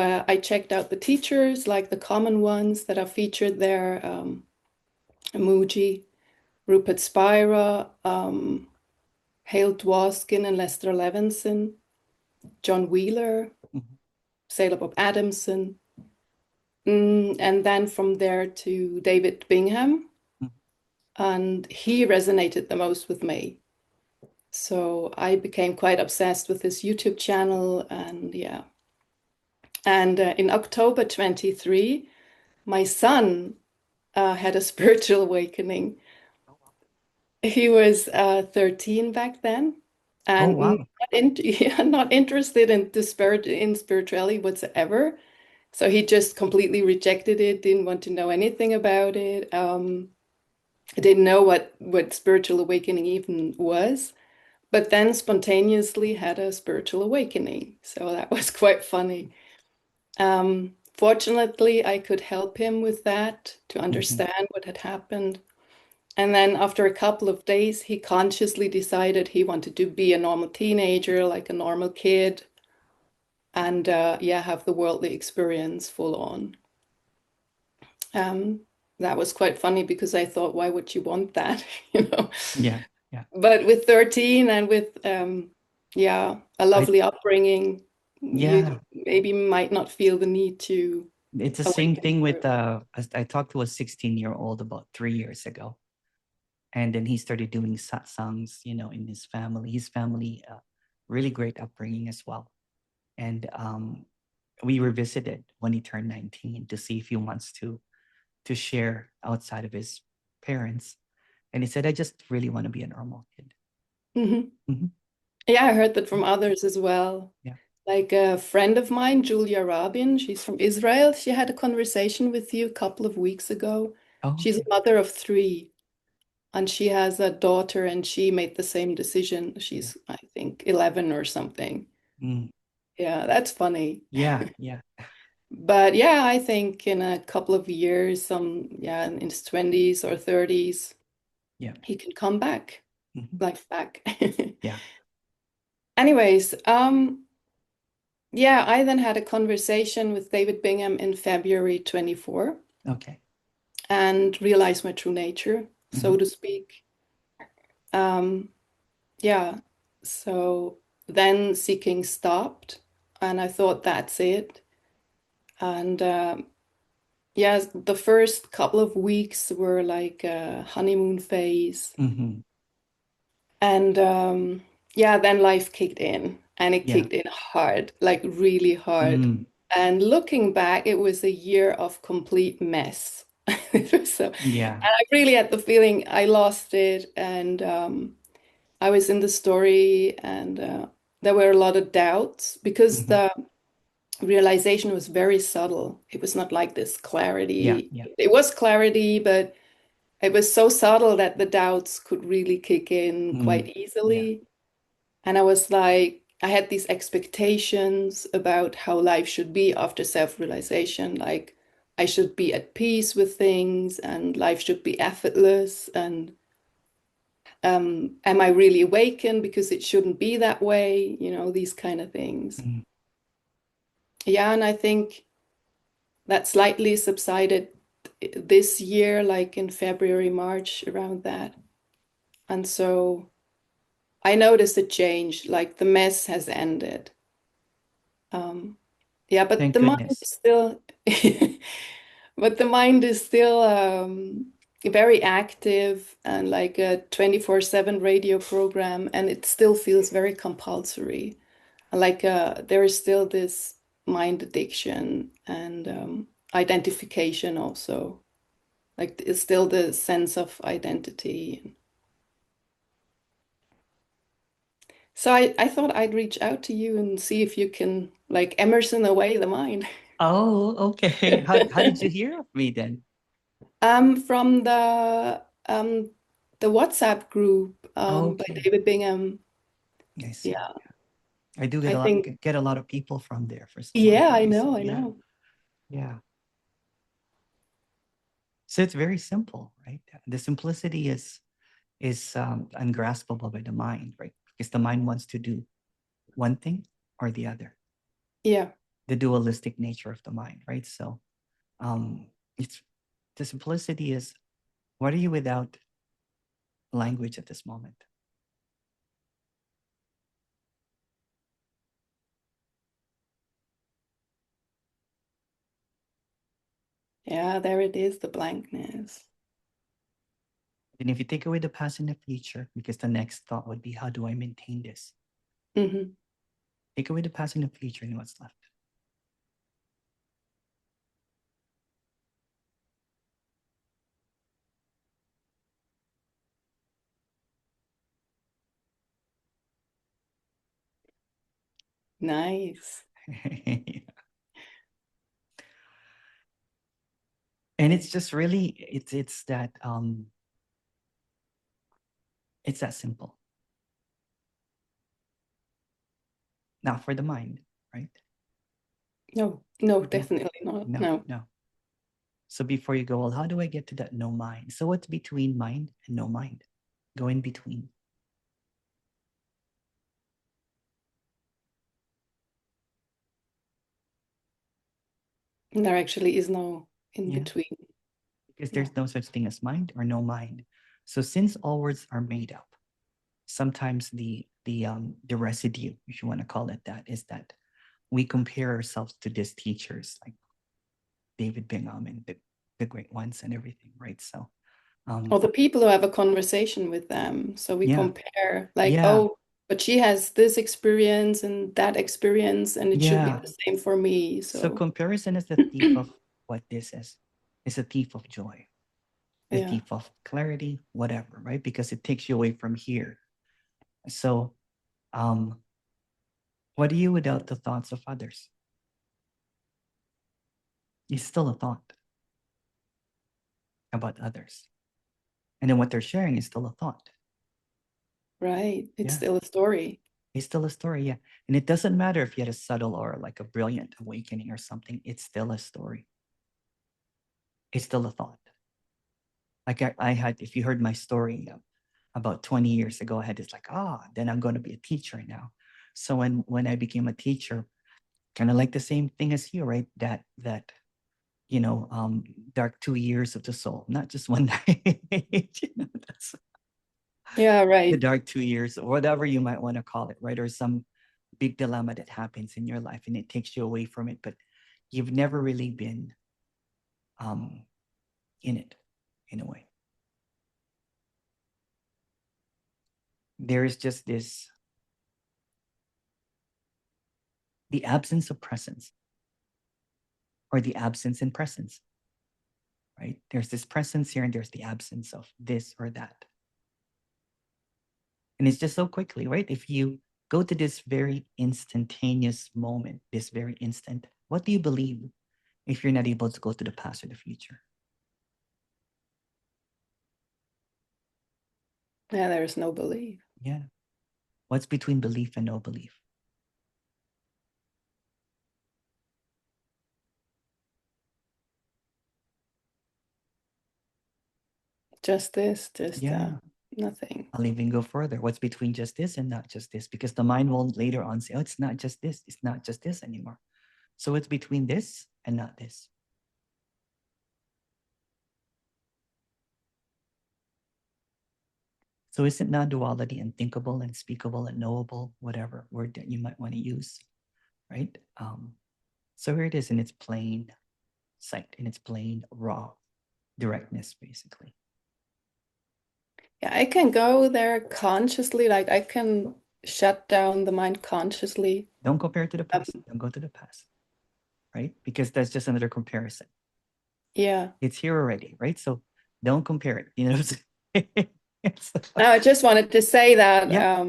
I checked out the teachers, like the common ones that are featured there, Mooji, Rupert Spira, Hale Dwoskin and Lester Levinson, John Wheeler, Mhm. Sailor Bob Adamson, and then from there to David Bingham, Mhm. and he resonated the most with me. So I became quite obsessed with his YouTube channel, and yeah. And in October 23, my son had a spiritual awakening. Oh, wow. He was 13 back then, Oh, and wow. yeah, not interested in spirituality whatsoever. So he just completely rejected it, didn't want to know anything about it. Didn't know what spiritual awakening even was, but then spontaneously had a spiritual awakening. So that was quite funny. Fortunately, I could help him with that to Mhm. understand what had happened. And then after a couple of days, he consciously decided he wanted to be a normal teenager, like a normal kid, and yeah, have the worldly experience full on. Um, that was quite funny because I thought, why would you want that? You know? Yeah, yeah. But with 13 and with yeah, a I lovely upbringing, you yeah, maybe might not feel the need to it's the same awaken thing with further. I talked to a 16-year-old about 3 years ago, and then he started doing satsangs, in his family. His family, really great upbringing as well. And we revisited when he turned 19 to see if he wants to share outside of his parents. And he said, I just really want to be a normal kid. Mhm. Mhm. Yeah, I heard that from others as well. Yeah. Like a friend of mine, Julia Rabin, she's from Israel. She had a conversation with you a couple of weeks ago. Oh, She's a okay. mother of three, and she has a daughter, and she made the same decision. Yeah. She's, I think, 11 or something. Mm. Yeah, that's funny. Yeah. Yeah. But yeah, I think in a couple of years, yeah, in his 20s or 30s, Yeah. he can come back, Mhm. life back. Yeah. Anyways, yeah, I then had a conversation with David Bingham in February 24 Okay. and realized my true nature, so Mhm. to speak. Um, yeah, so then seeking stopped, and I thought that's it. And yeah, the first couple of weeks were like a honeymoon phase. Mhm. And yeah, then life kicked in, and it Yeah. kicked in hard, like really hard. Mm. And looking back, it was a year of complete mess. So, and Yeah. I really had the feeling I lost it, and I was in the story, and there were a lot of doubts because Mhm. the realization was very subtle. It was not like this Yeah. clarity. Yeah. It was clarity, but it was so subtle that the doubts could really kick in Mm. quite Yeah. easily. And I was like, I had these expectations about how life should be after self-realization. Like, I should be at peace with things and life should be effortless. And am I really awakened because it shouldn't be that way? You know, these kind of things. Mm. Yeah, and I think that slightly subsided this year, like in February, March, around that. And so I noticed a change, like the mess has ended. Um, yeah, but Thank the mind goodness. is still, but the mind is still very active and like a 24/7 radio program, and it still feels very compulsory. Like there is still this mind addiction and identification also. Like it's still the sense of identity. So I thought I'd reach out to you and see if you can like Emerson away the mind. Oh, okay. How did you hear of me then? From the WhatsApp group by Okay. David Bingham. I see. Yeah, I do I think get a lot of people from there for some odd yeah, reason. I Yeah. know. Yeah. So it's very simple, right? The simplicity is ungraspable by the mind, right? Because the mind wants to do one thing or the other. Yeah, the dualistic nature of the mind, right? So it's the simplicity is, what are you without language at this moment? Yeah, there it is, the blankness. And if you take away the past and the future, because the next thought would be, how do I maintain this? Mm-hmm. Take away the past and the future, and what's left? Nice. And it's just really, it's that simple. Not for the mind, right? No, no, No, definitely not. no, No. no. So before you go, well, how do I get to that no mind? So what's between mind and no mind? Go in between. There actually is no in Yeah, between. because Yeah. there's no such thing as mind or no mind. So since all words are made up, sometimes the residue, if you want to call it that, is that we compare ourselves to these teachers like David Bingham and the great ones and everything, right? So Or the people who have a conversation with them. So we yeah, compare, like, yeah, oh, but she has this experience and that experience, and it should be yeah. the same for me. So So, comparison is the thief of what this is. It's a thief of joy, the yeah, thief of clarity, whatever, right? Because it takes you away from here. So um, what are you without the thoughts of others? It's still a thought about others. And then what they're sharing is still a thought. right. It's Yeah. still a story. It's still a story. Yeah. And it doesn't matter if you had a subtle or like a brilliant awakening or something, it's still a story. It's still a thought. Like I had, if you heard my story about 20 years ago, I had this like, then I'm going to be a teacher now. So when I became a teacher, kind of like the same thing as you, right? That dark 2 years of the soul, not just one night. That's Yeah, the right. dark 2 years, or whatever you might want to call it, right? Or some big dilemma that happens in your life and it takes you away from it, but you've never really been um, in it in a way. There is just this the absence of presence or the absence in presence, right? There's this presence here and there's the absence of this or that. And it's just so quickly, right? If you go to this very instantaneous moment, this very instant, what do you believe if you're not able to go to the past or the future? Yeah, there is no belief. Yeah. What's between belief and no belief? Just this, just Yeah. nothing. I'll even go further. What's between just this and not just this? Because the mind will later on say, oh, it's not just this. It's not just this anymore. So it's between this and not this. So isn't non-duality unthinkable and speakable and knowable, whatever word that you might want to use, right? So here it is in its plain sight, in its plain raw directness, basically. Yeah, I can go there consciously, like I can shut down the mind consciously. Don't compare it to the Um, past. Don't go to the past, right? Because that's just another comparison. yeah. It's here already, right? So don't compare it. You know, it's, Now I just wanted to say that yeah,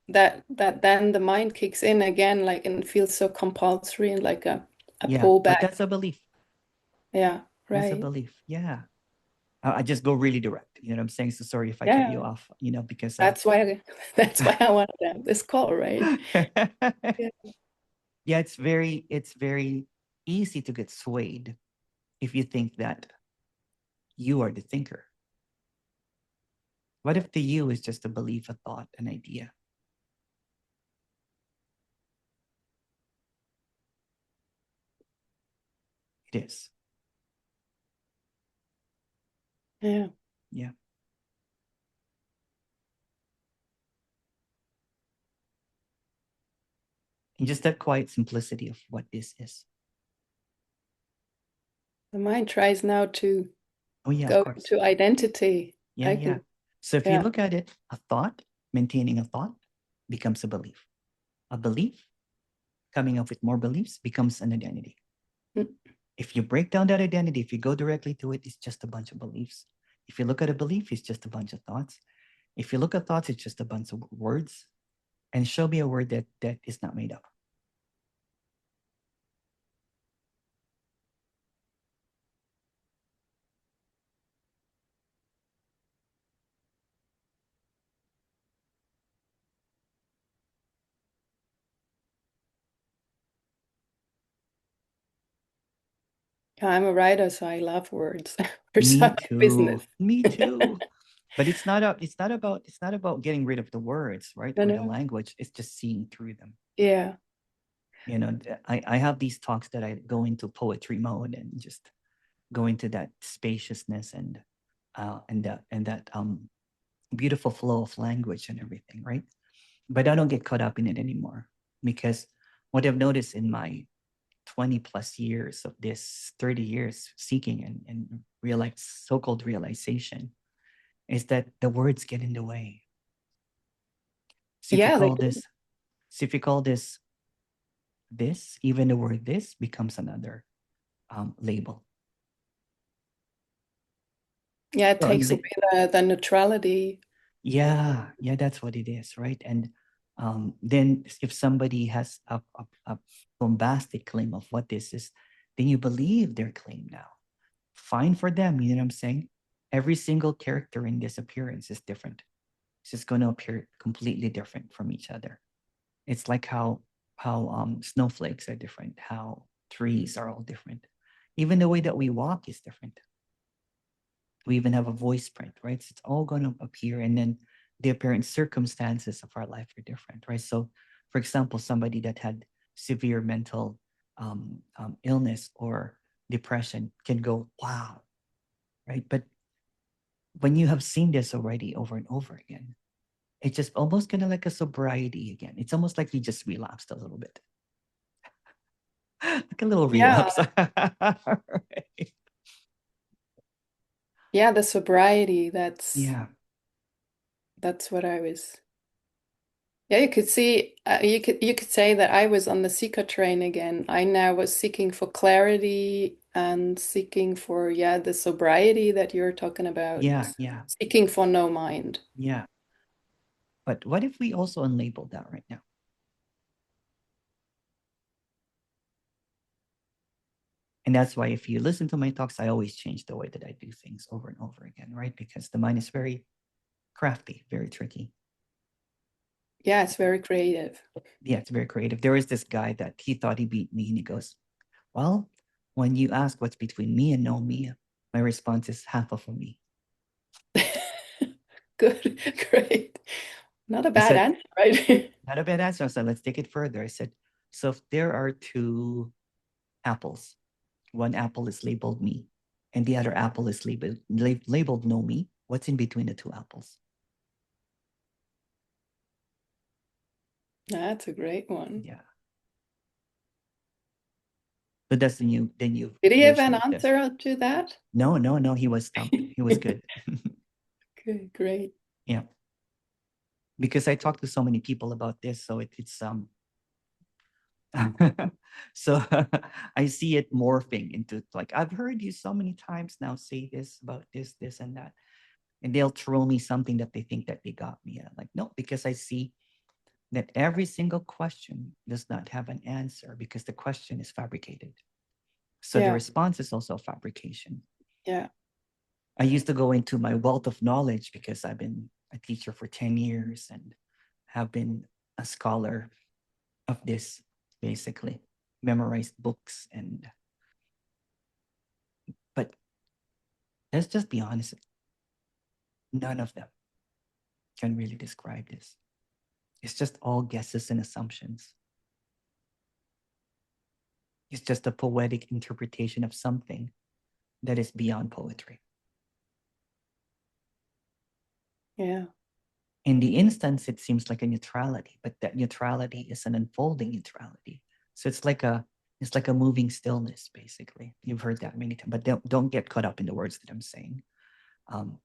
that then the mind kicks in again, like and feels so compulsory and like a yeah. But pullback. that's a belief. Yeah, That's a right. belief. Yeah. I just go really direct. You know what I'm saying? So sorry if I cut you Yeah, off, because that's why that's why I wanted to have this call, right? Yeah. yeah, it's very easy to get swayed if you think that you are the thinker. What if the you is just a belief, a thought, an idea? It is. Yeah. Yeah. And just that quiet simplicity of what this is. The mind tries now to Oh, yeah, of go course. to identity. Yeah, I yeah. can, So if you yeah. look at it, a thought, maintaining a thought becomes a belief. A belief, coming up with more beliefs, becomes an identity. Mm. If you break down that identity, if you go directly to it, it's just a bunch of beliefs. If you look at a belief, it's just a bunch of thoughts. If you look at thoughts, it's just a bunch of words. And show me a word that is not made up. I'm a writer, so I love words. Words Me are my too. business. Me too. But it's not about getting rid of the words, right? I Or the know. language. It's just seeing through them. Yeah. I have these talks that I go into poetry mode and just go into that spaciousness and that beautiful flow of language and everything, right? But I don't get caught up in it anymore because what I've noticed in my 20 plus years of this 30 years seeking and realize so-called realization is that the words get in the way. So if you Yeah, they call do. this, so if you call this, even the word this becomes another label. Yeah, it So, takes away the neutrality. yeah, yeah, that's what it is, right? And then if somebody has a bombastic claim of what this is, then you believe their claim now. Fine for them, you know what I'm saying? Every single character in this appearance is different. It's just going to appear completely different from each other. It's like how snowflakes are different, how trees are all different. Even the way that we walk is different. We even have a voice print, right? So it's all going to appear, and then the apparent circumstances of our life are different, right? So, for example, somebody that had severe mental illness or depression can go, wow, right? But when you have seen this already over and over again, it's just almost kind of like a sobriety again. It's almost like you just relapsed a little bit, like a little Yeah. relapse. Right. Yeah, the sobriety, Yeah, that's what I was. Yeah, you could see, you could say that I was on the seeker train again. I now was seeking for clarity and seeking for, yeah, the sobriety that you're talking about, yeah, yeah, seeking for no mind. yeah. But what if we also unlabel that right now? And that's why if you listen to my talks, I always change the way that I do things over and over again, right? Because the mind is very crafty, very tricky. Yeah, it's very creative. Yeah, it's very creative. There is this guy that he thought he beat me, and he goes, well, when you ask what's between me and no me, my response is half of a me. Good, great. Not a I bad said, answer, right? not a bad answer. I said, let's take it further. I said, so if there are two apples, one apple is labeled me, and the other apple is labeled no me, what's in between the two apples? That's a great one. Yeah. So that's the new Did he have version an of this. answer to that? No, no, no. He was stumped. He was good. Okay, great. Yeah. Because I talked to so many people about this, so it's so I see it morphing into like I've heard you so many times now say this about this, and that, and they'll throw me something that they think that they got me. And I'm like, no, because I see that every single question does not have an answer because the question is fabricated. So the Yeah, response is also a fabrication. yeah, I used to go into my wealth of knowledge because I've been a teacher for 10 years and have been a scholar of this, basically, memorized books. But let's just be honest, none of them can really describe this. It's just all guesses and assumptions. It's just a poetic interpretation of something that is beyond poetry. Yeah. In the instance, it seems like a neutrality, but that neutrality is an unfolding neutrality. So it's like a moving stillness, basically. You've heard that many times, but don't get caught up in the words that I'm saying. Um,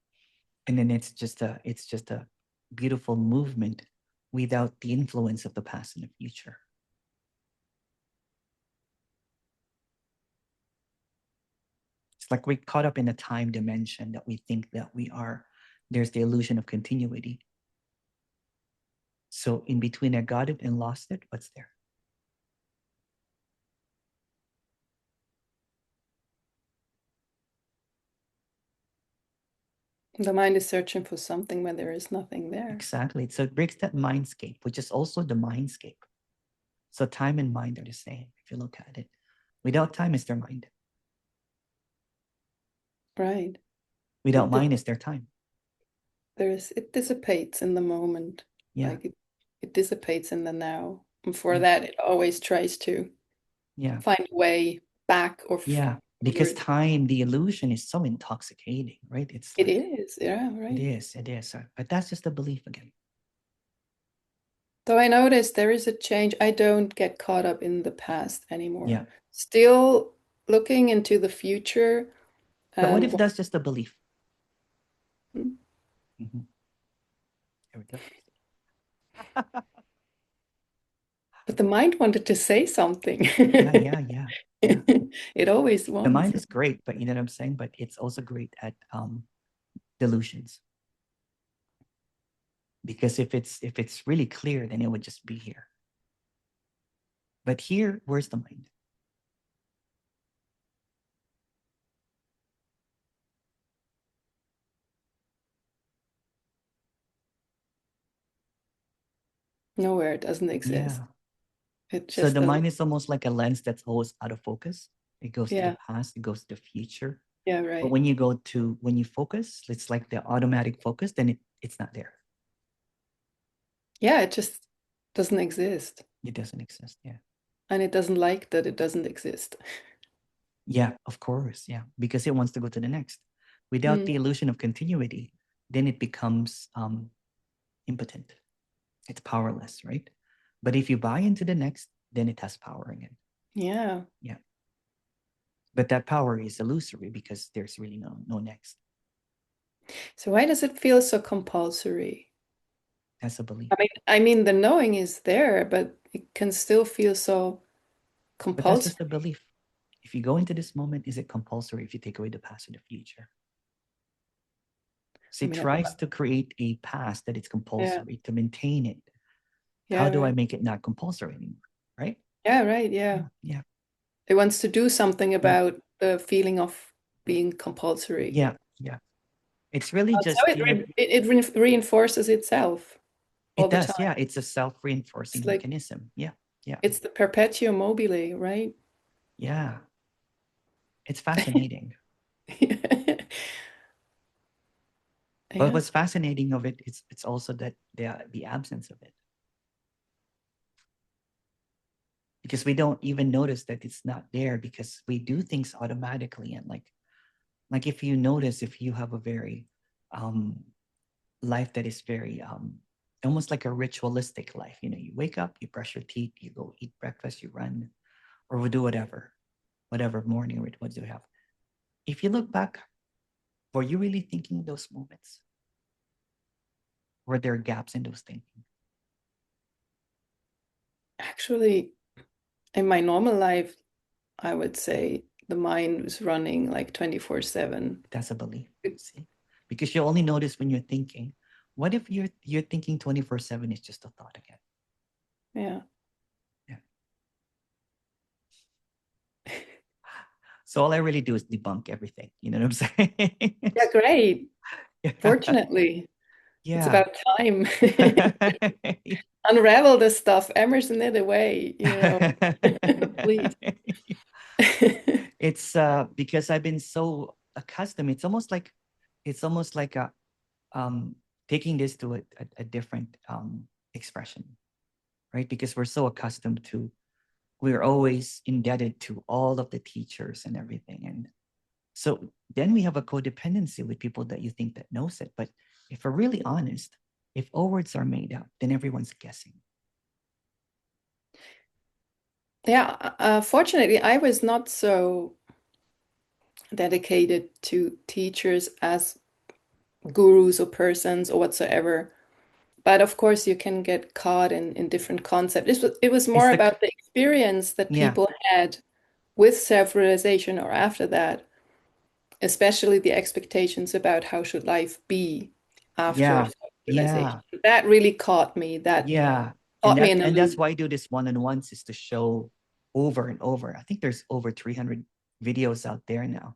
and then it's just a beautiful movement without the influence of the past and the future. It's like we're caught up in a time dimension that we think that we are. There's the illusion of continuity. So in between I got it and lost it, what's there? The mind is searching for something when there is nothing there. Exactly. So it breaks that mindscape, which is also the mindscape. So time and mind are the same if you look at it. Without time is their mind. Right. Without mind is their time. It dissipates in the moment. Yeah. Like it dissipates in the now. And for Yeah. that it always tries to find a way back or yeah. Because forward. time, the illusion is so intoxicating, right? It's It like is, yeah, right. it is. But that's just a belief again. So I noticed there is a change. I don't get caught up in the past anymore. Yeah. Still looking into the future But what and if that's just a belief? hmm, Mm-hmm. There we go. but the mind wanted to say something. Yeah. It always The wants. mind is great, but you know what I'm saying? But it's also great at delusions. Because if it's really clear, then it would just be here. But here, where's the mind? Nowhere, it doesn't exist. Yeah. It So just the doesn't. mind is almost like a lens that's always out of focus. It goes to the Yeah, past, it goes to the future. yeah, But right. when you focus, it's like the automatic focus, then it's not there. Yeah, it just doesn't exist. It doesn't exist. Yeah. And it doesn't like that it doesn't exist. Yeah, of course. Yeah. Because it wants to go to the next. Without Mm, the illusion of continuity, then it becomes impotent. It's powerless, right? But if you buy into the next, then it has power again. yeah. Yeah. But that power is illusory because there's really no next. So why does it feel so compulsory? That's a belief. I mean, the knowing is there, but it can still feel so But that's just compulsory. a belief. If you go into this moment, is it compulsory if you take away the past and the future? So I it mean, tries to create a past that it's yeah, compulsory to maintain it. How yeah, do I right. make it not compulsory anymore? Right? Yeah, right, yeah. Yeah. It wants to do something Yeah. about the feeling of being compulsory. Yeah. Yeah. It's really So just, it reinforces itself all it the does. time. Yeah. It's a self It's reinforcing like mechanism. Yeah. Yeah. it's the perpetuum mobile, right? Yeah. It's fascinating. But Yeah. what's fascinating of it is it's also that the absence of it. Because we don't even notice that it's not there because we do things automatically. And like if you notice, if you have a very um life that is very almost like a ritualistic life, you wake up, you brush your teeth, you go eat breakfast, you run, or we do whatever morning rituals you have. If you look back, were you really thinking those moments? Were there gaps in those thinking? Actually, in my normal life, I would say the mind was running like 24/7. That's a belief. See, because you only notice when you're thinking. What if you're thinking 24/7 is just a thought again? Yeah. Yeah. So all I really do is debunk everything. You know what I'm saying? Yeah, great. Yeah. Fortunately, it's Yeah. about time. Unravel this stuff. Emerson it away. Please. It's because I've been so accustomed. It's almost like a um taking this to a different expression, right? Because we're so accustomed to we're always indebted to all of the teachers and everything. And so then we have a codependency with people that you think that knows it. But if we're really honest, if all words are made up, then everyone's guessing. Yeah, fortunately, I was not so dedicated to teachers as gurus or persons or whatsoever. But of course, you can get caught in different concepts. It was It's more the, about the experience that yeah, people had with self-realization or after that, especially the expectations about how should life be after yeah, self-realization. yeah, That really caught me. That yeah. caught me in a And that's loop. why I do this one-on-ones, is to show over and over. I think there's over 300 videos out there now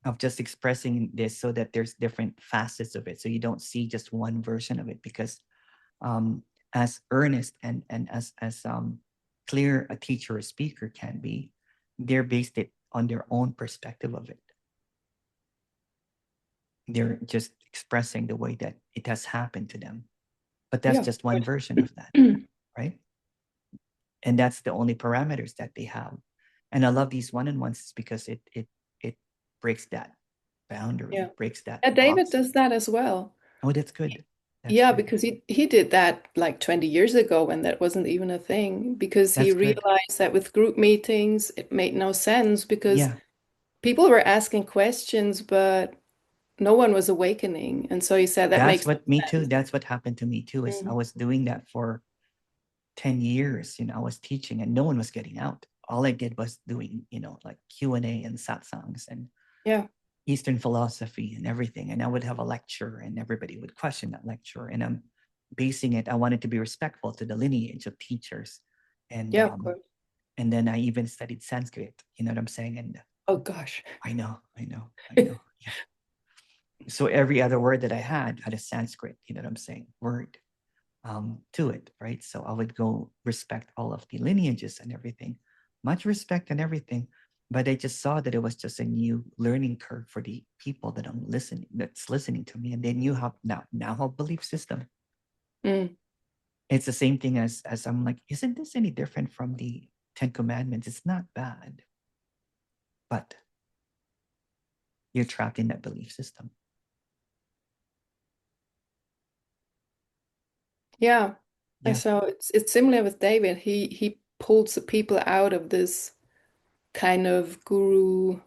of just expressing this, so that there's different facets of it. So you don't see just one version of it, because um, as earnest and as clear a teacher or speaker can be, they're based it on their own perspective of it. They're just expressing the way that it has happened to them. But that's Yeah, of just one version of that, course. right? And that's the only parameters that they have. And I love these one-on-ones because it breaks that boundary, Yeah. it breaks that And David box. does that as well. Oh, that's good. That's Yeah, good. because he did that like 20 years ago when that wasn't even a thing, because he That's good. realized that with group meetings, it made no sense because Yeah, people were asking questions, but no one was awakening. And so he said that that's makes what me no too. sense. That's what happened to me too. Is I Mhm. was doing that for 10 years. I was teaching and no one was getting out. All I did was doing, like Q&A and satsangs and Yeah, Eastern philosophy and everything. And I would have a lecture and everybody would question that lecture. And I'm basing it, I wanted to be respectful to the lineage of teachers. And yeah, of course. and then I even studied Sanskrit, you know what I'm saying? And Oh gosh. I know. Yeah. So every other word that I had a Sanskrit, you know what I'm saying? Word to it, right? So I would go respect all of the lineages and everything, much respect and everything. But I just saw that it was just a new learning curve for the people that's listening to me, and they knew how now how belief system. Mm. It's the same thing as I'm like, isn't this any different from the Ten Commandments? It's not bad, but you're trapped in that belief system. Yeah. And Yeah, so it's similar with David. He pulls the people out of this kind of guru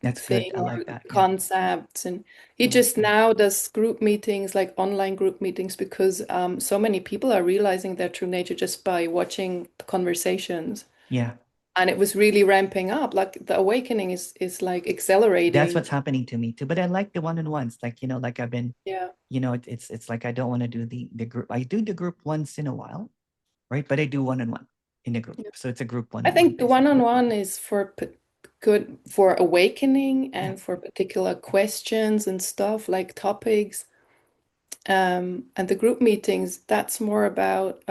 that's thing good. I or like that. Yeah, concepts, and he I like just that. now does group meetings, like online group meetings, because so many people are realizing their true nature just by watching the conversations, Yeah, and it was really ramping up. Like the awakening is like that's accelerating. what's happening to me too. But I like the one-on-ones, like like I've been, Yeah. it's like I don't want to do the group. I do the group once in a while, right? But I do one-on-one in a group, Yeah. so it's a group I one-on-one think the basically. one-on-one is for good for awakening Yeah. and for particular questions and stuff like topics. And the group meetings, that's more about,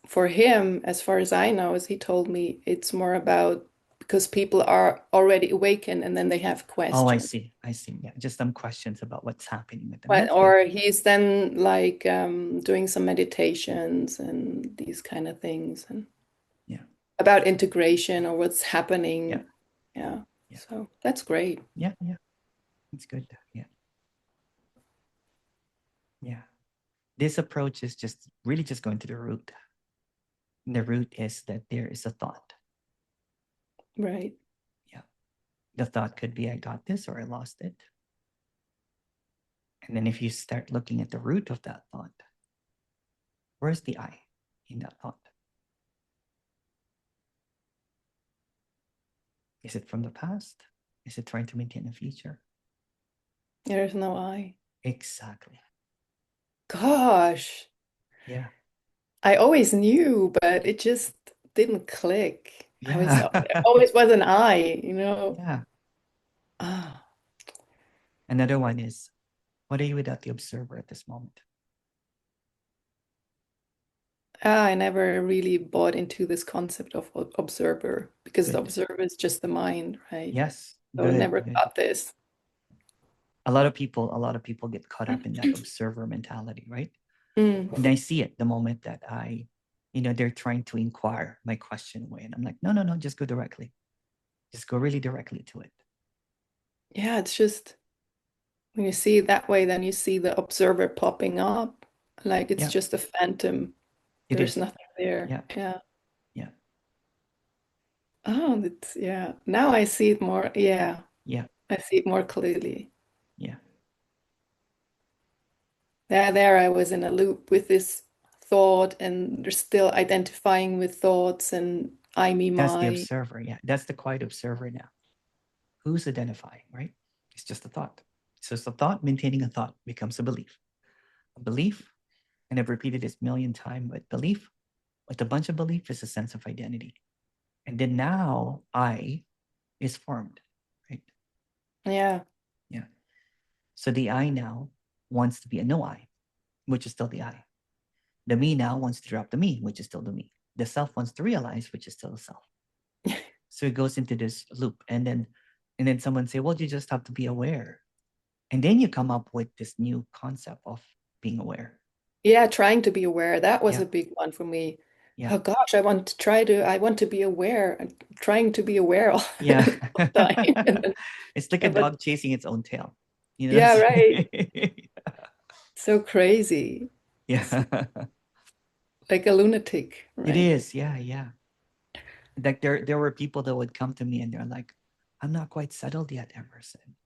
for him, as far as I know, as he told me, it's more about because people are already awakened and then they have Oh, I questions. see. I see. Yeah, just some questions about what's happening with them. But, That's good. or he's then like doing some meditations and these kind of things and Yeah. about integration or what's Yeah. happening. Yeah. Yeah. So that's great. Yeah. Yeah. It's good. Yeah. Yeah. This approach is just really just going to the root. The root is that there is a thought. Right. Yeah. The thought could be I got this or I lost it. And then if you start looking at the root of that thought, where's the I in that thought? Is it from the past? Is it trying to maintain a future? There's no I. Exactly. Gosh, Yeah. I always knew, but it just didn't click. Yeah. There always was an I. Yeah. Ah, Another one is, what are you without the observer at this moment? I never really bought into this concept of observer because the Good. observer is just the mind, right? Yes. So I Good. never Good. got this. A lot of people get caught up in that observer mentality, right? Mm, And I see it the moment that I they're trying to inquire my question away. And I'm like, no, no, no, just go directly. Just go really directly to it. Yeah, it's just when you see it that way, then you see the observer popping up. Like it's Yeah, just a phantom. it There's is. nothing there. Yeah, Yeah. yeah, Oh, it's yeah. Now I see it more. Yeah. yeah, I see it more clearly. yeah. There I was in a loop with this thought and they're still identifying with thoughts and I, me, That's the my. observer. Yeah, that's the quiet observer now. Who's identifying, right? It's just a thought. So it's a thought, maintaining a thought becomes a belief. A belief, and I've repeated this a million times, but belief, with a bunch of belief, is a sense of identity. And then now I is formed, right? Yeah. Yeah. So the I now wants to be a no I, which is still the I. The me now wants to drop the me, which is still the me. The self wants to realize, which is still the self. So it goes into this loop. And then someone say, well, you just have to be aware. And then you come up with this new concept of being aware. Yeah, trying to be aware. That was Yeah. a big one for me. Yeah. Oh gosh, I want to be aware. I'm trying to be aware all, Yeah. all the time. And then, It's like a yeah, but dog chasing its own tail. yeah, right. So crazy. It's Yeah. like a lunatic, It right? is. Yeah. Yeah. Like there were people that would come to me and they're like, I'm not quite settled yet, Emerson.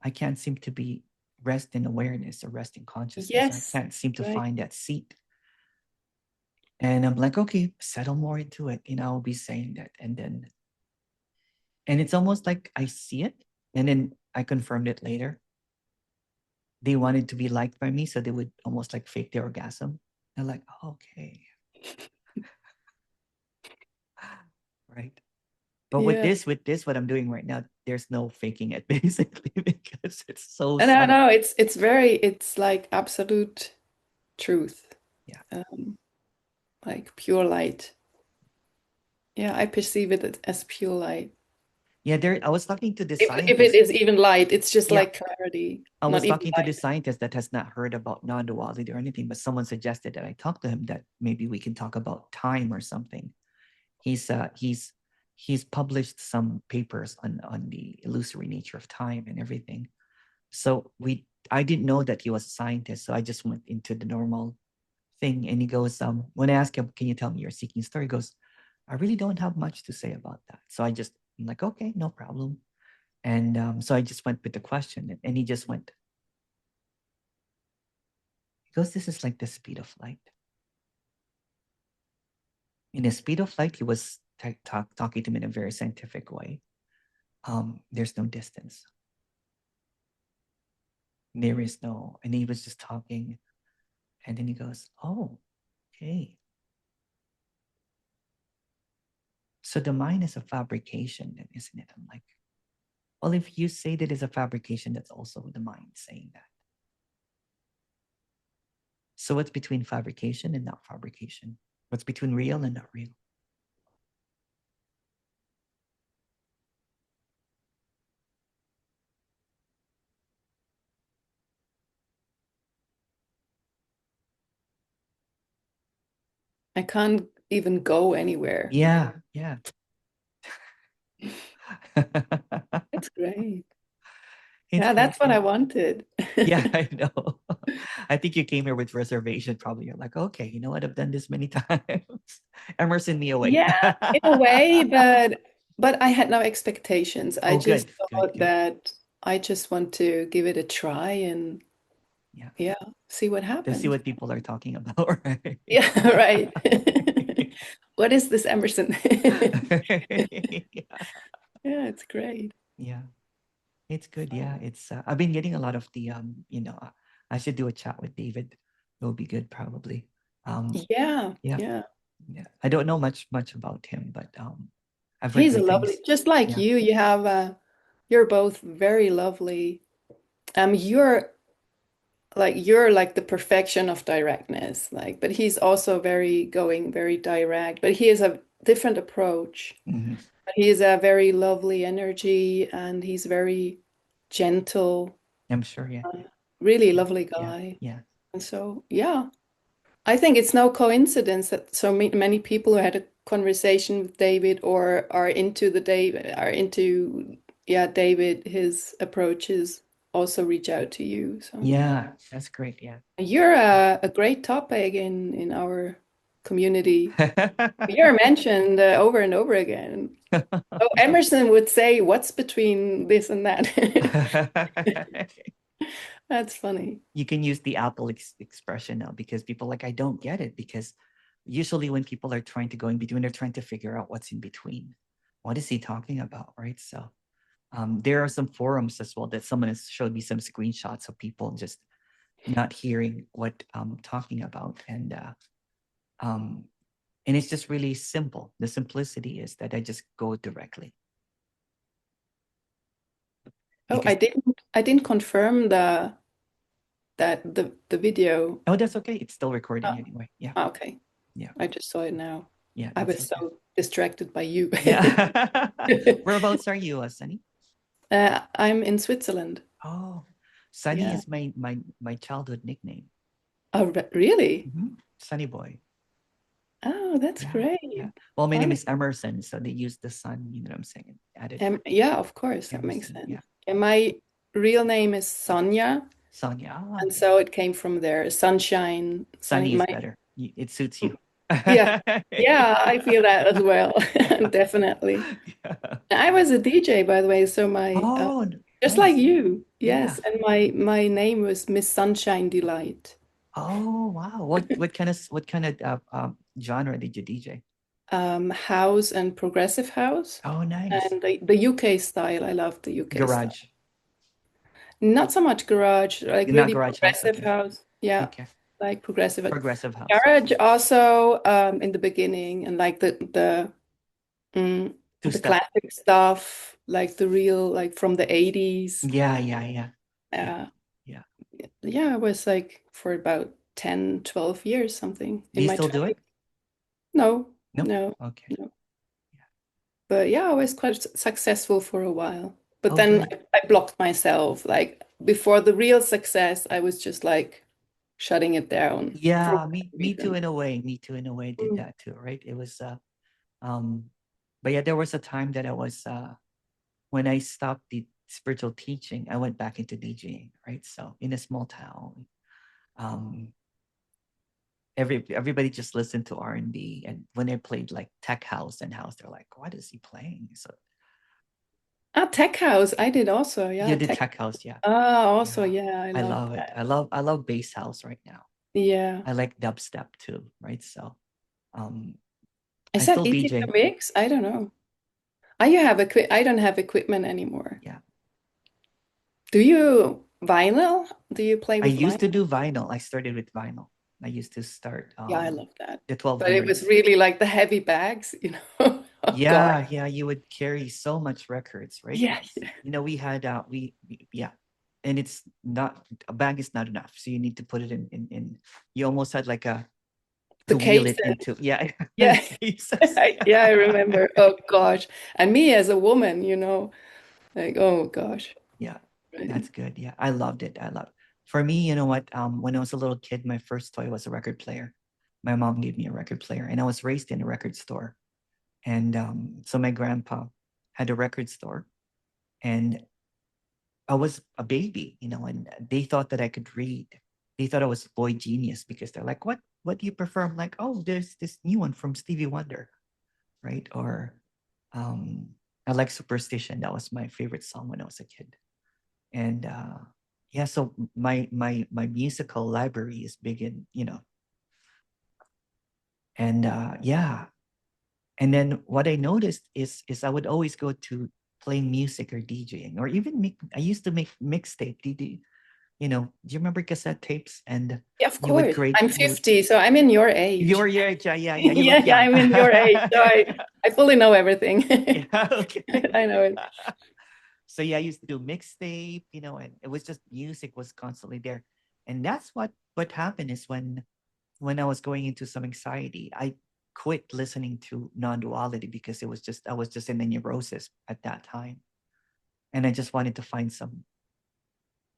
I can't seem to be rest in awareness or rest in consciousness. I Yes, can't seem to right. find that seat. And I'm like, okay, settle more into it. I'll be saying that. And it's almost like I see it. And then I confirmed it later. They wanted to be liked by me. So they would almost like fake their orgasm. They're like, okay, right. But with Yeah. this, what I'm doing right now, there's no faking it basically because it's so And I subtle. know it's like absolute truth. Yeah. Um, like pure light. Yeah, I perceive it as pure light. Yeah. I was talking to this If it scientist. is even light, it's just Yeah. like clarity, I not was even talking to this light. scientist that has not heard about non-duality or anything, but someone suggested that I talk to him that maybe we can talk about time or something. He's published some papers on the illusory nature of time and everything. So I didn't know that he was a scientist, so I just went into the normal thing. And he goes, when I asked him, can you tell me your seeking story? He goes, I really don't have much to say about that. So I'm like, okay, no problem. And so I just went with the question, and he just went, he goes, this is like the speed of light. In the speed of light, he was talking to me in a very scientific way. There's no distance. There is no, and he was just talking, and then he goes, oh, okay. So the mind is a fabrication, then, isn't it? I'm like, well, if you say that it's a fabrication, that's also the mind saying that. So what's between fabrication and not fabrication? What's between real and not real? I can't even go anywhere. Yeah, yeah. It's great. It's Yeah, that's what crazy. I wanted. Yeah, I know. I think you came here with reservation. Probably you're like, okay, you know what? I've done this many times. Emerson me away. Yeah, in a way, but I had no expectations. I Oh, just good, good, thought good. that I just want to give it a try and Yeah. yeah, see what To see happens. what people are talking about, right? Yeah, right. What is this Emerson? Yeah. Yeah, it's great. Yeah. It's good. Yeah. It's I've been getting a lot of the I should do a chat with David. It will be good probably. Um Yeah, yeah. yeah. Yeah. I don't know much about him, but I've heard He's a good lovely, things. just like Yeah. you. You have you're both very lovely. You're like the perfection of directness. Like, but he's also very direct. But he has a different approach. Hmm. He is a very lovely energy, and he's very gentle. I'm sure. Yeah. Really Yeah. lovely Yeah. guy. Yeah. And so, yeah, I think it's no coincidence that so many people who had a conversation with David or are into yeah, David, his approaches also reach out to you. So Yeah, that's great. Yeah. you're a great topic in our community. You're mentioned over and over again. Oh, Emerson would say, "What's between this and that?" That's funny. You can use the Apple expression now because people like, I don't get it. Because usually when people are trying to go in between, they're trying to figure out what's in between. What is he talking about? Right. So there are some forums as well that someone has showed me some screenshots of people just not hearing what I'm talking about. Um, and it's just really simple. The simplicity is that I just go directly Oh, because, I didn't confirm the video. oh, that's okay. It's still recording Oh, anyway. Yeah. okay. Yeah. I just saw it now. Yeah. I That's was okay. so distracted by you. Yeah. Whereabouts are you, Sunny? I'm in Switzerland. Oh, Sunny Yeah. is my childhood nickname. Oh, really? Sunny boy. Oh, that's Yeah, yeah. great. Well, my name Funny. is Emerson, so they use the sun. You know what I'm saying? Added Yeah, of course, that makes Emerson. sense. Yeah, And my real name is Sonia, Sonia. Ah, and so it came from there. Sunshine, sunny. Sunny is My better. It suits you. yeah, yeah, I feel that as well, definitely. Yeah. I was a DJ, by the way, so my Oh, just like nice. you, Yeah. yes. And my name was Miss Sunshine Delight. Oh, wow. What kind of genre did you DJ? House and progressive house, Oh, nice. and the UK style. I love the UK style. Garage. Not so much garage, like Not really garage house. progressive Okay. house. Yeah, Okay. like progressive. Progressive house. Garage also in the beginning, and like mm, Two the step. classic stuff, like the real, like from the 80s. Yeah, yeah, yeah. Yeah. Uh, Yeah. yeah, I was like for about 10, 12 years, something Do in you my still do it? 20s. No, No? no, Okay. no. Yeah. But yeah, I was quite successful for a while. But Oh, then good. I blocked myself. Like before the real success, I was just like shutting it down for Yeah, whatever me too reason. in a way. Me too in a way did Mm. that too, right? It was um but yeah, there was a time that I was when I stopped the spiritual teaching, I went back into DJing, right? So in a small town, um everybody just listened to R&B, and when I played like tech house and house, they're like, what is he playing? So Ah, tech house. I did also. you Yeah, did tech. tech house, yeah. Ah, also, Yeah. yeah, I I love love it. that. I love bass house right now. Yeah. I like dubstep too, right? So um I Is that still easy to DJ. mix? I don't know. I don't have equipment anymore. Yeah. Do you vinyl? Do you play I with used to vinyl? do vinyl. I started with vinyl. I used to start Yeah, I love that. the But it was 1200s. really like the heavy bags, you know. Oh God. Yeah, yeah, you would carry so much records, right? Yeah, Because yeah. we had yeah. And it's not a bag is not enough. So you need to put it in you almost had like a The to wheel case. it into yeah, Yeah. cases. Yeah, I remember. Oh gosh. And me as a woman, like, oh gosh. Yeah, Right. that's good. Yeah, I loved it. I loved. For me, you know what? When I was a little kid, my first toy was a record player. My mom gave me a record player, and I was raised in a record store. And so my grandpa had a record store, and I was a baby, and they thought that I could read. They thought I was boy genius because they're like, "What do you prefer?" I'm like, "Oh, there's this new one from Stevie Wonder, right?" Or I like Superstition. That was my favorite song when I was a kid. And yeah, so my musical library is big in, and yeah. And then what I noticed is I would always go to playing music or DJing, or even I used to make mixtape. Do you remember cassette tapes? And Yeah, of you would course. create I'm you would 50, so I'm in your you age. were yeah, yeah, yeah, yeah, you Yeah, look yeah, young. I'm in your age. So I fully know everything. Yeah, okay. I know it. So yeah, I used to do mixtape, and it was just music was constantly there. And that's what happened is when I was going into some anxiety, I quit listening to non-duality because I was just in a neurosis at that time. And I just wanted to find some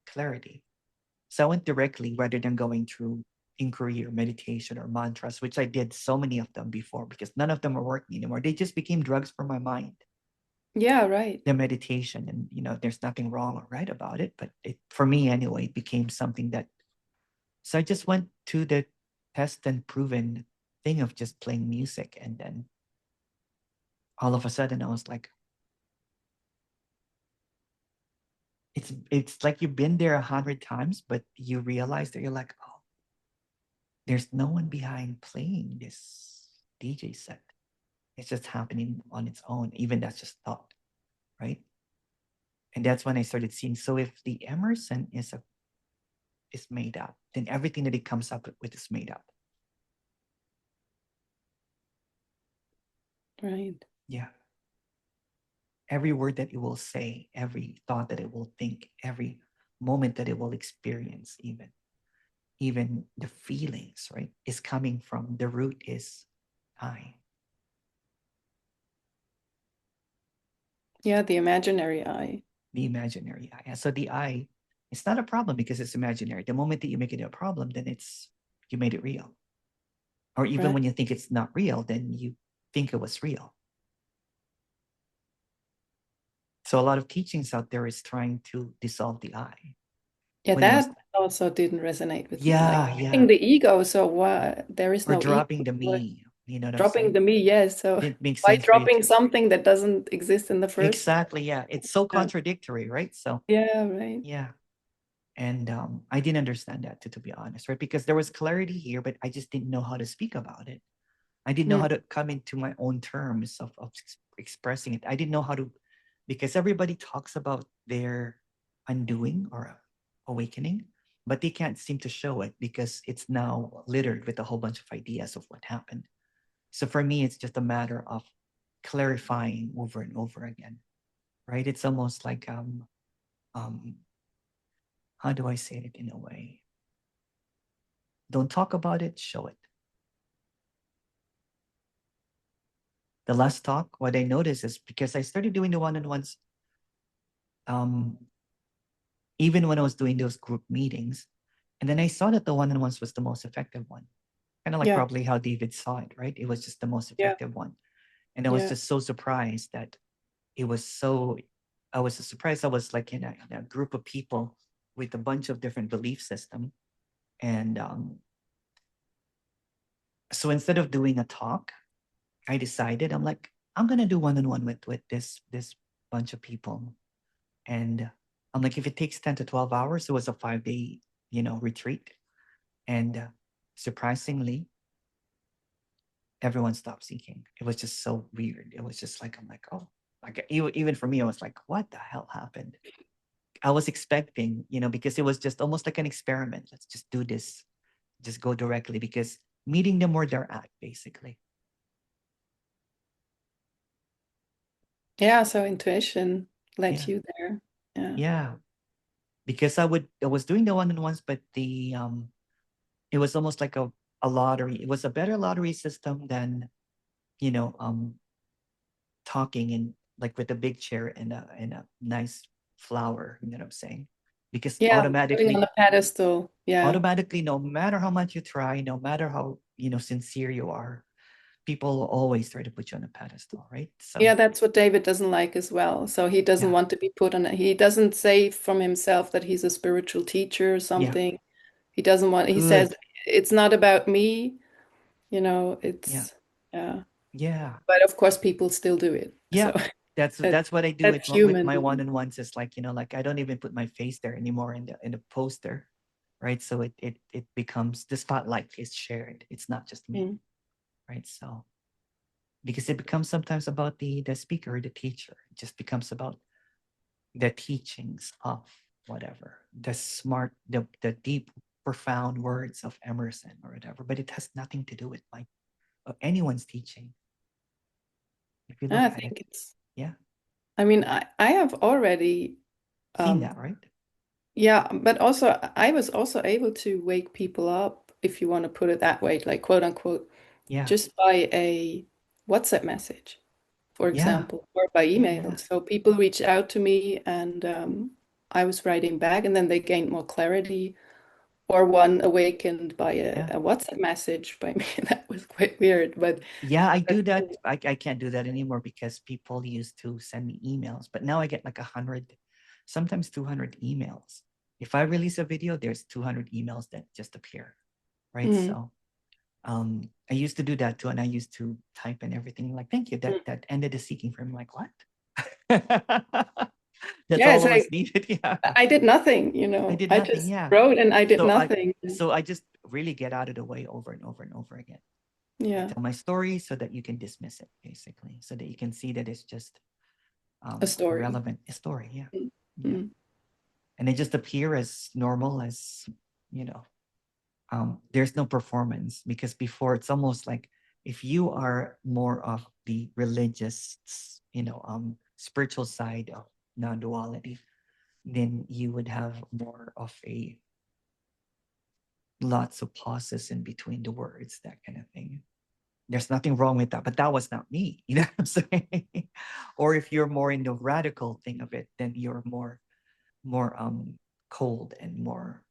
clarity. So I went directly rather than going through. inquiry or meditation or mantras, which I did so many of them before because none of them are working anymore. They just became drugs for my mind. Yeah, right. The meditation, and there's nothing wrong or right about it, but for me anyway, it became something that. So I just went to the test and proven thing of just playing music, and then all of a sudden I was like, it's like you've been there 100 times, but you realize that you're like, oh, there's no one behind playing this DJ set. It's just happening on its own. Even that's just thought, right? And that's when I started seeing. So if the Emerson is made up, then everything that it comes up with is made up. Right. Yeah. Every word that it will say, every thought that it will think, every moment that it will experience, even the feelings, right, is coming from the root is I. Yeah, the imaginary I. The imaginary I. And so the I, it's not a problem because it's imaginary. The moment that you make it a problem, then you made it real. Or even Right. when you think it's not real, then you think it was real. So a lot of teachings out there is trying to dissolve the I. Yeah, When it was, that also didn't resonate with me. Like yeah, dropping yeah. the ego, so why there is Or no ego. dropping the Like, me. You know what I'm dropping saying? the me, yes. So Didn't make why sense for you dropping to. something that doesn't exist in the first place? Exactly. Yeah. It's so Yeah, contradictory, right? So, yeah, right. yeah. And I didn't understand that, to be honest, right? Because there was clarity here, but I just didn't know how to speak about it. I didn't know how Mm. to come into my own terms of expressing it. I didn't know how to, because everybody talks about their undoing or awakening, but they can't seem to show it because it's now littered with a whole bunch of ideas of what happened. So for me, it's just a matter of clarifying over and over again, right? It's almost like um how do I say it in a way? Don't talk about it, show it. The last talk, what I noticed is because I started doing the one-on-ones, um, even when I was doing those group meetings, and then I saw that the one-on-ones was the most effective one. Kind of like Yeah, probably how David saw it, right? It was just the most yeah, effective one. And I was yeah. just so surprised that it was so, I was so surprised I was like in a group of people with a bunch of different belief system. And so instead of doing a talk, I decided I'm like, I'm gonna do one-on-one with this bunch of people. And I'm like, if it takes 10 to 12 hours, it was a 5 day, retreat. And surprisingly, everyone stopped seeking. It was just so weird. It was just like, I'm like, oh, like even for me, I was like, what the hell happened? I was expecting, because it was just almost like an experiment. Let's just do this, just go directly because meeting them where they're at, basically. Yeah, so intuition led Yeah. you there. Yeah. Yeah. Because I was doing the one-on-ones, but it was almost like a lottery. It was a better lottery system than, you know, um, talking in like with a big chair and a nice flower. You know what I'm saying? Because Yeah, putting on automatically, a pedestal. Yeah. automatically, no matter how much you try, no matter how sincere you are, people will always try to put you on a pedestal, right? Yeah, So that's what David doesn't like as well. So he doesn't yeah, want to be put on he doesn't say from himself that he's a spiritual teacher or yeah, something. He doesn't want, he says, good, it's not about me, yeah, it's, yeah. yeah, But of course, people still do it. yeah. So that, That's what I do that's with human. my one-on-ones. Is like like I don't even put my face there anymore in the poster, right? So it becomes the spotlight is shared. It's not just me, Mm. right? So because it becomes sometimes about the speaker, the teacher. It just becomes about the teachings of whatever, the smart, the deep, profound words of Emerson or whatever. But it has nothing to do with my anyone's teaching. If you I look at it, think it's, yeah, I mean, I have already, seen um, that, right? yeah, but also I was also able to wake people up, if you want to put it that way, like quote unquote, Yeah, just by a WhatsApp message, for yeah, example, or by yeah, email. yeah, So people reached out to me and I was writing back, and then they gained more clarity. or one awakened by Yeah. a WhatsApp message by me. That was quite weird, Yeah, I but do that. I can't do that anymore because people used to send me emails, but now I get like 100, sometimes 200 emails. If I release a video, there's 200 emails that just appear, right? mm, So I used to do that too, and I used to type in everything like, "Thank you." mm. That ended the seeking for me. Like, what? That's Yeah, all it's that was like needed. Yeah, I did nothing, I did I nothing. just Yeah. wrote and I did So I nothing. so I just really get out of the way over and over and over again. I Yeah, tell my story so that you can dismiss it, basically, so that you can see that it's just a story. irrelevant. A story. Yeah, Mm, yeah, mm. and they just appear as normal as you know. There's no performance because before it's almost like if you are more of the religious, spiritual side of non-duality, then you would have more of a lots of pauses in between the words, that kind of thing. There's nothing wrong with that, but that was not me. You know what I'm saying? Or if you're more in the radical thing of it, then you're more cold and more.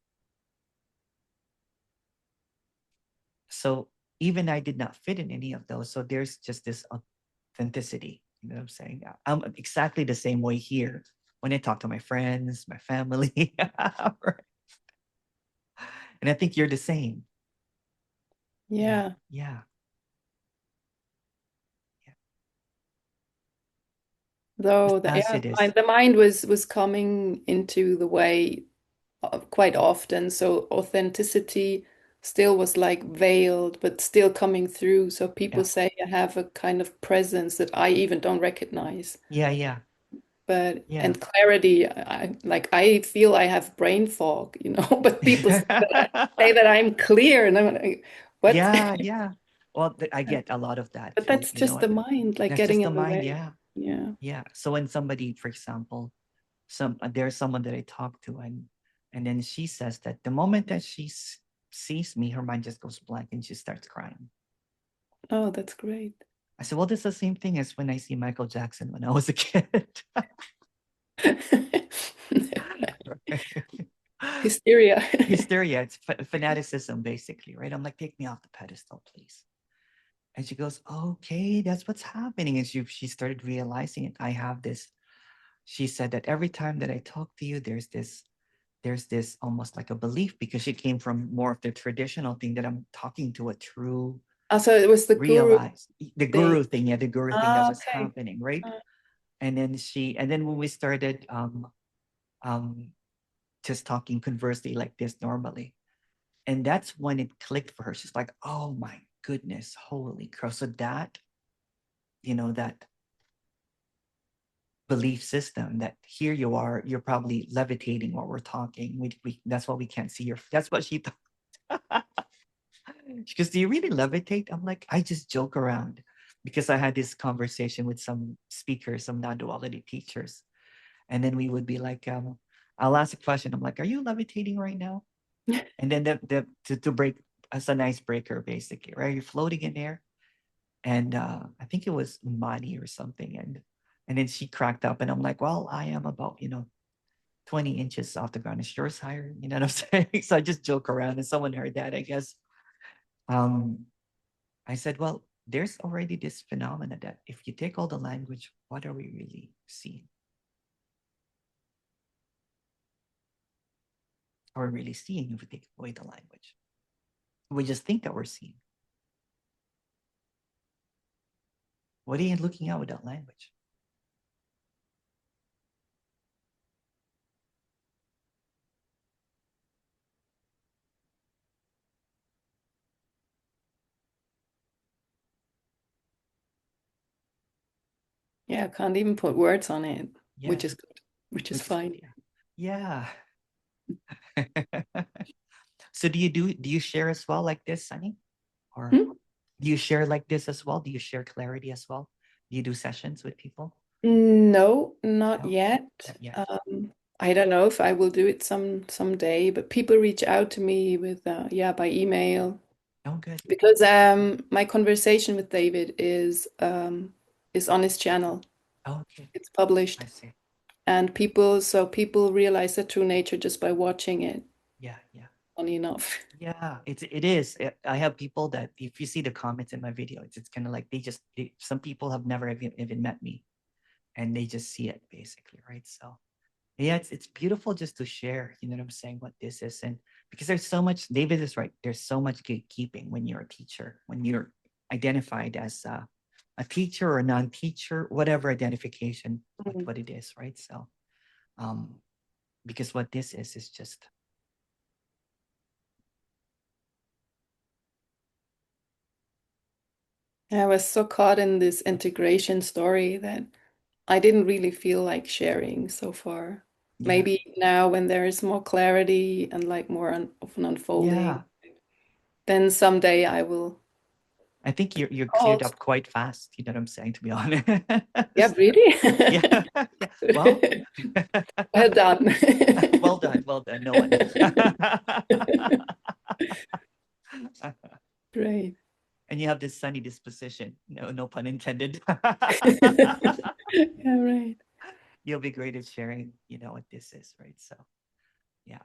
So even I did not fit in any of those. So there's just this authenticity. You know what I'm saying? I'm exactly the same way here when I talk to my friends, my family. Right. And I think you're the same. Yeah. Yeah. Yeah. Yeah. Just Though as it is. the mind was coming into the way quite often, so authenticity still was like veiled, but still coming through. So people Yeah. say I have a kind of presence that I even don't recognize. Yeah. Yeah. But Yeah. and clarity, I feel I have brain fog, but people say that I'm clear, and I'm like, what? Yeah. Yeah. Well, I get a lot of that But too. that's You know just what? the mind, like That's getting just in the the mind. way. Yeah. Yeah. Yeah. So when somebody, for example, there's someone that I talk to, and then she says that the moment that sees me, her mind just goes blank and she starts crying. Oh, that's great. I said, well, this is the same thing as when I see Michael Jackson when I was a kid. Hysteria. Hysteria, it's fanaticism, basically, right? I'm like, take me off the pedestal, please. And she goes, okay, that's what's happening. And she started realizing it. I have this. She said that every time that I talk to you, there's this almost like a belief because she came from more of the traditional thing that I'm talking to a true Also, it was the guru realize the thing. guru thing, yeah, the guru thing that Ah, was okay. happening, right? Uh, And then when we started um just talking conversely like this normally, and that's when it clicked for her. She's like, oh my goodness, holy crow. So that belief system that here you are, you're probably levitating while we're talking. That's why we can't see your that's what she thought. She goes, do you really levitate? I'm like, I just joke around because I had this conversation with some speakers, some non-duality teachers. And then we would be like, I'll ask a question. I'm like, are you levitating right now? And then to break as an icebreaker, basically, right? You're floating in air. And I think it was Mani or something. And then she cracked up and I'm like, well, I am about, 20 inches off the ground. Is yours higher? You know what I'm saying? So I just joke around and someone heard that, I guess. Um, I said, well, there's already this phenomena that if you take all the language, what are we really seeing? Are we really seeing if we take away the language? We just think that we're seeing. What are you looking at without language? yeah, I can't even put words on it, Yeah, which is good, which is which is fine. good. Yeah. Yeah. So do you share as well like this, Sunny? Or Hmm? do you share like this as well? Do you share clarity as well? Do you do sessions with people? No, not No, yet. not yet. I don't know if I will do it someday, but people reach out to me with by email Oh, good. because my conversation with David is on his channel. Oh, okay. It's I published, see. and people realize the true nature just by watching it. Yeah, yeah. funny enough. Yeah, it is. I have people that if you see the comments in my video, it's kind of like some people have never even met me, and they just see it basically, right? So yeah, it's beautiful just to share, you know what I'm saying, what this is. And because there's so much, David is right, there's so much gatekeeping when you're a teacher, when you're identified as a teacher or a non-teacher, whatever identification, Mm. what it is, right? So um because what this is just I was so caught in this integration story that I didn't really feel like sharing so far. yeah, Maybe now when there is more clarity and like more of an unfolding, yeah. then someday I will. I think you're Oh, cleared up quite fast, you know what I'm saying, to be honest. yeah, really? Yeah, yeah. Well, Well done. well done, well done. No one. Great. And you have this sunny disposition. No, no pun intended. Yeah, right. You'll be great at sharing, you know, what this is, right? So yeah.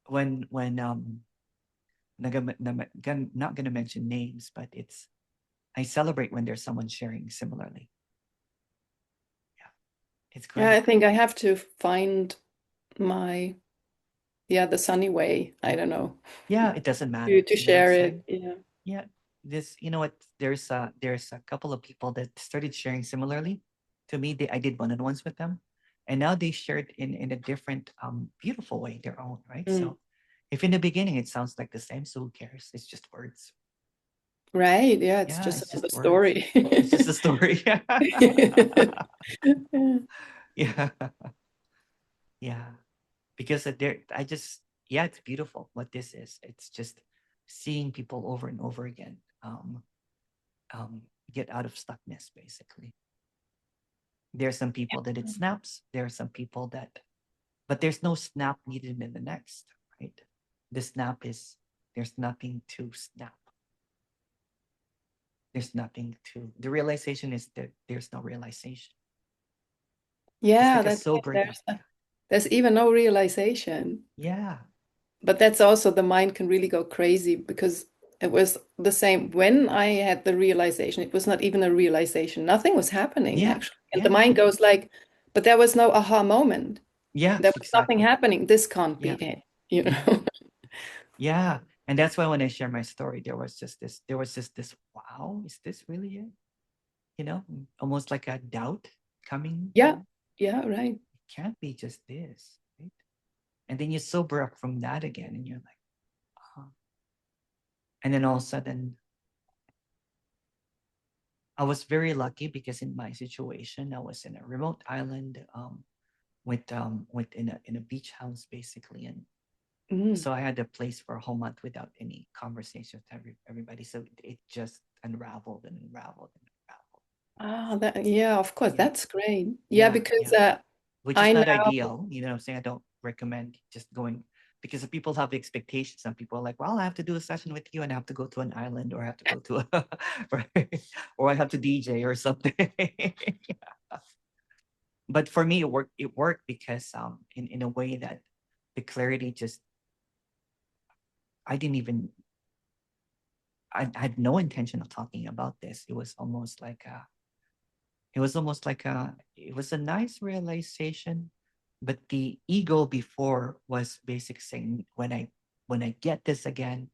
When not gonna mention names, but I celebrate when there's someone sharing similarly. Yeah, it's Yeah, I great. think I have to find my, yeah, the sunny way. I don't know. Yeah, it doesn't To matter. to You know what I'm share it. saying? Yeah. Yeah, you know what, there's a couple of people that started sharing similarly to me. I did one-on-ones with them, and now they shared in a different beautiful way, their own, right? Mm. So if in the beginning it sounds like the same, so who cares? It's just words. Right. Yeah, it's Yeah, just it's another just words. story. It's just a story. Yeah. Yeah, yeah, because there I just, yeah, it's beautiful what this is. It's just seeing people over and over again um get out of stuckness basically. There are some people that it snaps. There are some people that, but there's no snap needed in the next, right? The snap is, there's nothing to snap. There's nothing to, the realization is that there's no realization. It's Yeah, like a that's it. sober There's yeah. there's even no realization. Yeah. But that's also the mind can really go crazy because it was the same when I had the realization. It was not even a realization. Nothing was happening Yeah. actually. And the Yeah. mind goes like, but there was no aha moment. Yeah. There was nothing Exactly. happening. This can't be Yeah. it, you Yeah. know? Yeah. And that's why when I share my story, there was just this, wow, is this really it? You know, almost like a doubt coming, you Yeah. know, Yeah, right. it can't be just this, right? And then you sober up from that again, and you're like, oh. And then all of a sudden, I was very lucky because in my situation, I was in a remote island with in a beach house basically, and Mm. so I had a place for a whole month without any conversation with everybody. So it just unraveled and unraveled and unraveled. Ah, that yeah, of course. Yeah, That's great. Yeah, yeah, because yeah. Which I is not know, ideal. You know what I'm saying? I don't recommend just going because the people have expectations. Some people are like, well, I have to do a session with you and I have to go to an island or I have to go to a, right? Or I have to DJ or something. But for me, it worked because in a way that the clarity just, I didn't even, I had no intention of talking about this. It was a nice realization, but the ego before was basic saying when I get this again,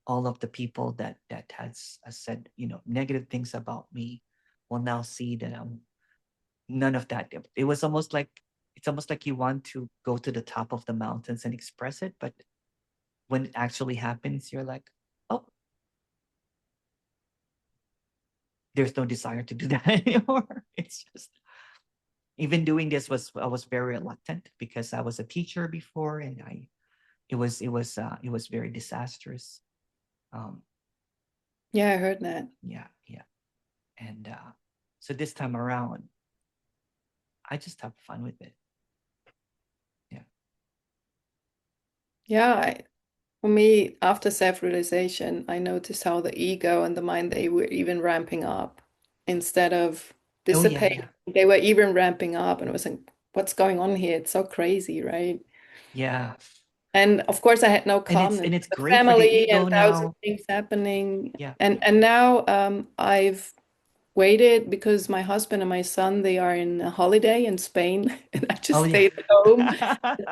all of the people that has said, you know, negative things about me will now see that I'm none of that. It was almost like, it's almost like you want to go to the top of the mountains and express it, but when it actually happens, you're like, oh, there's no desire to do that anymore. It's just, even doing this was, I was very reluctant because I was a teacher before, and it was very disastrous. Um, yeah, I heard that. yeah, yeah, and so this time around, I just have fun with it. Yeah. Yeah, for me, after self-realization, I noticed how the ego and the mind, they were even ramping up instead of Oh yeah, dissipating. yeah, They were even ramping up, and it was like, what's going on here? It's so crazy, right? yeah. And of course, I had no And it's calmness. and it's The great for the family and ego thousands now. of things happening. Yeah. And now I've waited because my husband and my son, they are in a holiday in Spain, and I Oh just yeah. stayed at home.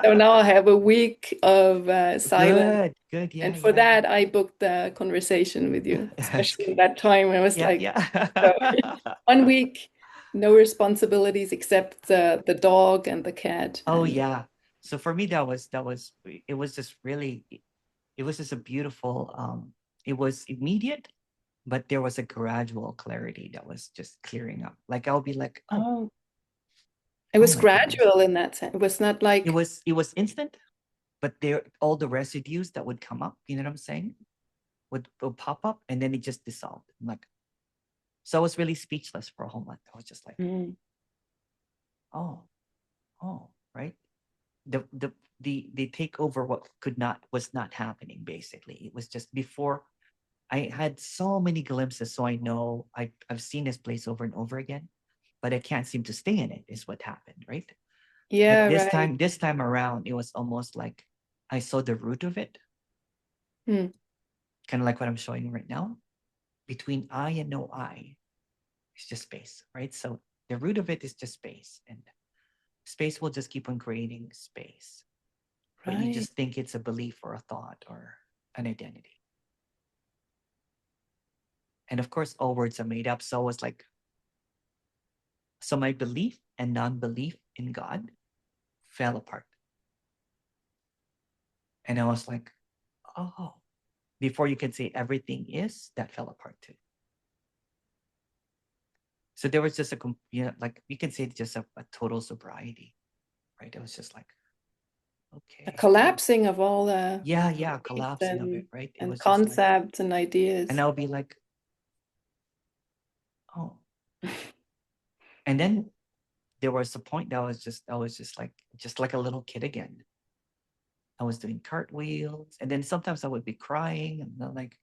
So now I have a week of silence. Good, good. Yeah, And for yeah. that, I booked the conversation with you, That's especially good. in that time. I was Yeah, like, so yeah. 1 week, no responsibilities except the dog and the cat. Oh And yeah. So for me, that was it was just really it was just a beautiful it was immediate, but there was a gradual clarity that was just clearing up. Like I'll be like, oh, it oh was my goodness. gradual in that sense. It was not It like, was it was instant, but there all the residues that would come up, you know what I'm saying? Would pop up and then it just dissolved. I'm like, so I was really speechless for a whole month. I was just like, mm, oh, oh, right. The the takeover what could not was not happening basically. It was just before I had so many glimpses, so I know I've seen this place over and over again, but I can't seem to stay in it, is what happened, right? But yeah, right. this time around, it was almost like I saw the root of it, Mm, kind of like what I'm showing you right now. Between I and no I, it's just space, right? So the root of it is just space, and space will just keep on creating space. But you right. just think it's a belief or a thought or an identity. And of course, all words are made up. So I was like, so my belief and non-belief in God fell apart. And I was like, oh, before you can say everything is, that fell apart too. So there was just a, you know, like you can say it's just a total sobriety, right? It was just like, A okay. collapsing of all the Yeah, yeah, beliefs collapsing of it, right? It and was just like, concepts and and ideas. I'll be like, oh. And then there was a point that I was just like a little kid again. I was doing cartwheels, and then sometimes I would be crying, and then like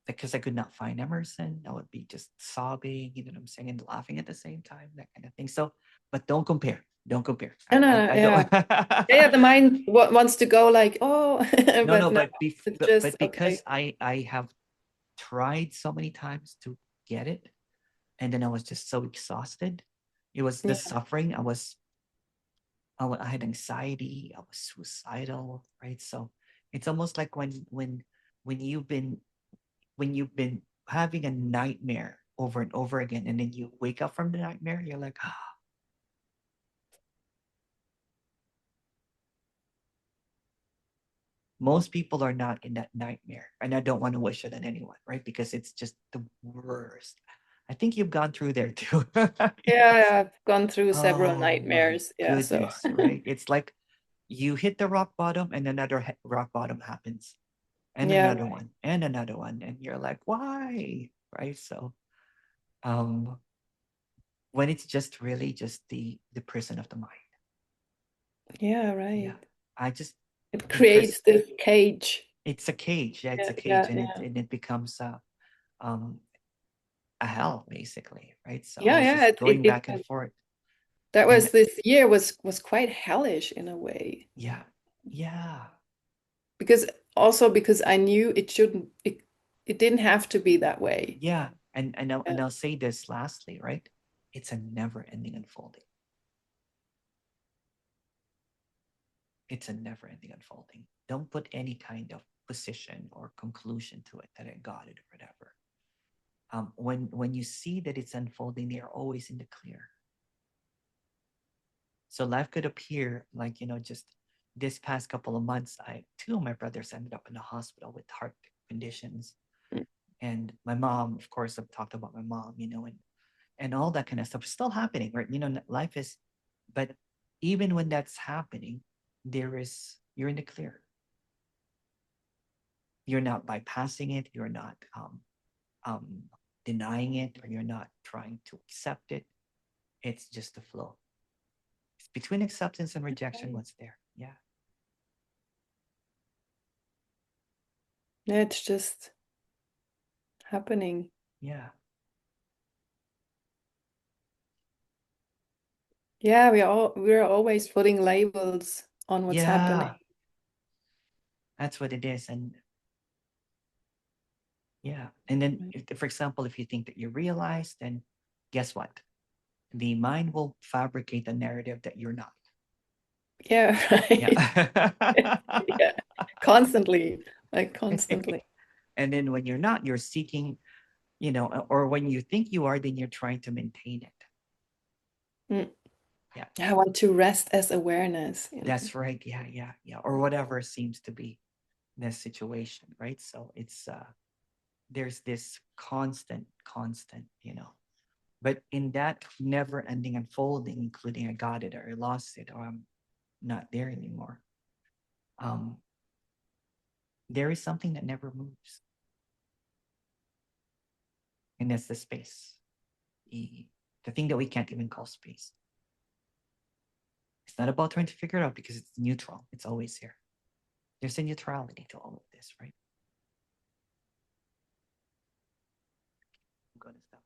because I could not find Emerson, I would be just sobbing, you know what I'm saying, and laughing at the same time, that kind of thing. So, but don't compare. Don't compare. No, no, no, I yeah. don't. Yeah, the mind wants to go like, oh, No, but no, no, but, it's just but okay. because I have tried so many times to get it, and then I was just so exhausted. It was the Yeah, suffering. I had anxiety. I was suicidal, right? So it's almost like when you've been when you've been having a nightmare over and over again, and then you wake up from the nightmare, you're like, ah, most people are not in that nightmare. And I don't want to wish it on anyone, right? Because it's just the worst. I think you've gone through there too. Yes. yeah, I've gone through several Oh my nightmares. Yeah, so goodness, right? It's like you hit the rock bottom and another rock bottom happens, yeah, and another one, and you're like, why? Right? So, um, when it's just really just the prison of the mind. yeah, Yeah. right. I just It because creates this cage. it's a cage. Yeah, it's Yeah, a cage, yeah, and yeah, it becomes um a hell basically, right? So I yeah, was yeah. just going back and forth, That and was this year was quite hellish in a way yeah, yeah, because also because I knew it shouldn't. It didn't have to be that way. yeah, Yeah, and I'll say this lastly, right? It's a never-ending unfolding. It's a never-ending unfolding. Don't put any kind of position or conclusion to it that I got it or whatever. When you see that it's unfolding, you're always in the clear. So life could appear like, you know, just this past couple of months, I two of my brothers ended up in the hospital with heart conditions. And my mom, of course, I've talked about my mom, you know, and all that kind of stuff is still happening, right? You know, life is, but even when that's happening, you're in the clear. You're not bypassing it. You're not um, denying it, or you're not trying to accept it. It's just the flow. It's between acceptance and rejection. right. What's there? Yeah, Yeah, it's just happening. yeah, Yeah, we're always putting labels on what's happening. yeah. That's what it is. And yeah. And then, for example, if you think that you realize, then guess what? The mind will fabricate a narrative that you're not. Yeah, Yeah. right. Yeah. Constantly, like constantly. And then when you're not, you're seeking, or when you think you are, then you're trying to maintain it. Mm. Yeah. I want to rest as awareness, That's right. Yeah, yeah, yeah. Or whatever seems to be the situation, right? So it's there's this constant. But in that never ending unfolding, including I got it or I lost it or I'm not there anymore, um, there is something that never moves. And that's the space. The, the thing that we can't even call space. It's not about trying to figure it out because it's neutral. It's always here. There's a neutrality to all of this, right? I'm going to stop.